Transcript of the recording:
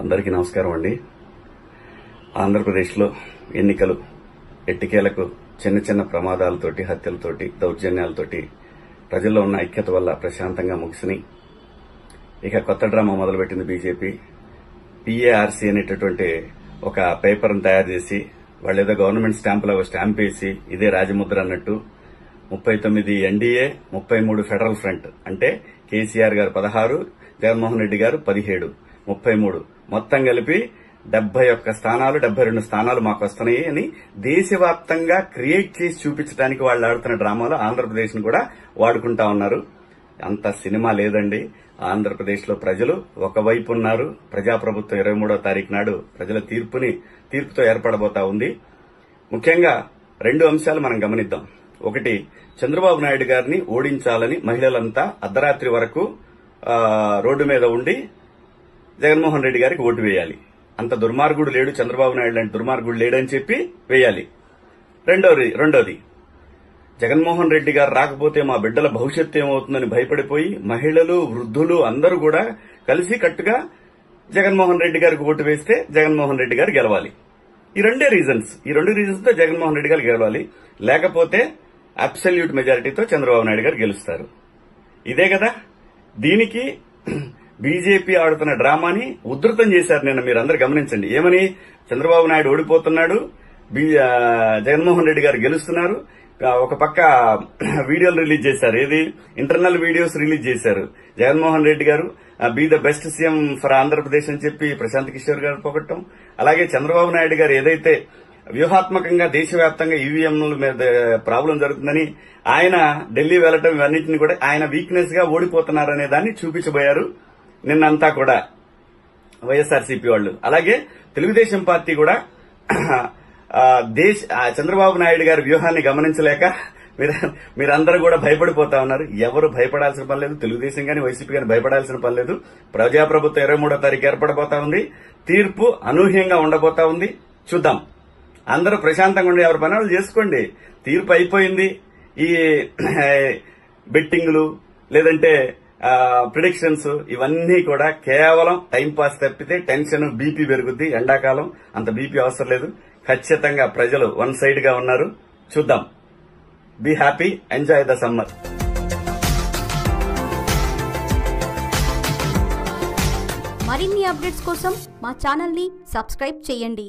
అందరికీ నమస్కారం అండి. ఆంధ్రప్రదేశ్లో ఎన్నికలు ఎట్టికేలకు చిన్న చిన్న ప్రమాదాలతోటి, హత్యలతోటి, దౌర్జన్యాలతోటి ప్రజల్లో ఉన్న ఐక్యత వల్ల ప్రశాంతంగా ముగిసినాయి. ఇక కొత్త డ్రామా మొదలుపెట్టింది బీజేపీ. PARC అనేటటువంటి ఒక పేపర్ను తయారు చేసి వాళ్ళేదో గవర్నమెంట్ స్టాంపులో స్టాంప్ వేసి ఇదే రాజముద్ర అన్నట్టు 39 ఎన్డీఏ, 33 ఫెడరల్ ఫ్రంట్ అంటే కేసీఆర్ గారు 16, జగన్మోహన్ రెడ్డి గారు 17, 33 మొత్తం కలిపి 71 స్థానాలు, 72 స్థానాలు మాకు వస్తున్నాయి అని దేశవ్యాప్తంగా క్రియేట్ చేసి చూపించడానికి వాళ్ళు ఆడుతున్న డ్రామాలో ఆంధ్రప్రదేశ్ ను కూడా వాడుకుంటా ఉన్నారు. అంత సినిమా లేదండి. ఆంధ్రప్రదేశ్ లో ప్రజలు ఒకవైపు ఉన్నారు. ప్రజాప్రభుత్వం 23వ తారీఖు నాడు ప్రజల తీర్పుతో ఏర్పడబోతా ఉంది. ముఖ్యంగా 2 అంశాలు మనం గమనిద్దాం. ఒకటి, చంద్రబాబు నాయుడు గారిని ఓడించాలని మహిళలంతా అర్ధరాత్రి వరకు రోడ్డు మీద ఉండి జగన్మోహన్ రెడ్డి గారికి ఓటు వేయాలి. అంత దుర్మార్గుడు లేడు, చంద్రబాబు నాయుడు లాంటి దుర్మార్గుడు లేడని చెప్పి వేయాలి. రెండోది, జగన్మోహన్ రెడ్డి గారు రాకపోతే మా బిడ్డల భవిష్యత్తు ఏమవుతుందని భయపడిపోయి మహిళలు, వృద్ధులు అందరూ కూడా కలిసి కట్టుగా జగన్మోహన్ రెడ్డి గారికి ఓటు వేస్తే జగన్మోహన్ రెడ్డి గారు గెలవాలి. ఈ రెండు రీజన్స్ తో జగన్మోహన్ రెడ్డి గారు గెలవాలి. లేకపోతే అబ్సల్యూట్ మెజారిటీతో చంద్రబాబు నాయుడు గారు గెలుస్తారు. ఇదే కదా. దీనికి బీజేపీ ఆడుతున్న డ్రామాని ఉధృతం చేశారు. నిన్న మీరందరూ గమనించండి. ఏమని? చంద్రబాబు నాయుడు ఓడిపోతున్నాడు, జగన్మోహన్ రెడ్డి గారు గెలుస్తున్నారు. ఒక పక్క వీడియోలు రిలీజ్ చేశారు. ఏది? ఇంటర్నల్ వీడియోస్ రిలీజ్ చేశారు. జగన్మోహన్ రెడ్డి గారు be the best CM for Andhra Pradesh అని చెప్పి ప్రశాంత్ కిషోర్ గారు పొగట్టం. అలాగే చంద్రబాబు నాయుడు గారు ఏదైతే వ్యూహాత్మకంగా దేశవ్యాప్తంగా ఈవీఎంల మీద ప్రాబ్లం జరుగుతుందని ఆయన ఢిల్లీ వెళ్లటం, ఇవన్నింటినీ కూడా ఆయన వీక్నెస్ గా ఓడిపోతున్నారనే దాన్ని చూపించబోయారు నిన్నంతా కూడా వైఎస్ఆర్సీపీ వాళ్ళు. అలాగే తెలుగుదేశం పార్టీ కూడా చంద్రబాబు నాయుడు గారి వ్యూహాన్ని గమనించలేక మీరందరూ కూడా భయపడిపోతా ఉన్నారు. ఎవరు భయపడాల్సిన పని లేదు. తెలుగుదేశం గాని వైసీపీ గాని భయపడాల్సిన పని లేదు. ప్రజాప్రభుత్వం 23వ తారీఖు ఏర్పడబోతా ఉంది. తీర్పు అనూహ్యంగా ఉండబోతా ఉంది. చూద్దాం. అందరూ ప్రశాంతంగా ఉండి ఎవరి పని వాళ్ళు చేసుకోండి. తీర్పు అయిపోయింది. ఈ బెట్టింగ్లు లేదంటే ప్రిడిక్షన్స్ ఇవన్నీ కూడా కేవలం టైంపాస్ తప్పితే టెన్షన్, బీపీ పెరుగుద్ది. ఎండాకాలం అంత బీపీ అవసరం లేదు. ఖచ్చితంగా ప్రజలు వన్ సైడ్ గా ఉన్నారు. చూద్దాం. Be happy, enjoy the summer. మరిన్ని అప్డేట్స్ కోసం మా ఛానల్ ని సబ్స్క్రైబ్ చేయండి.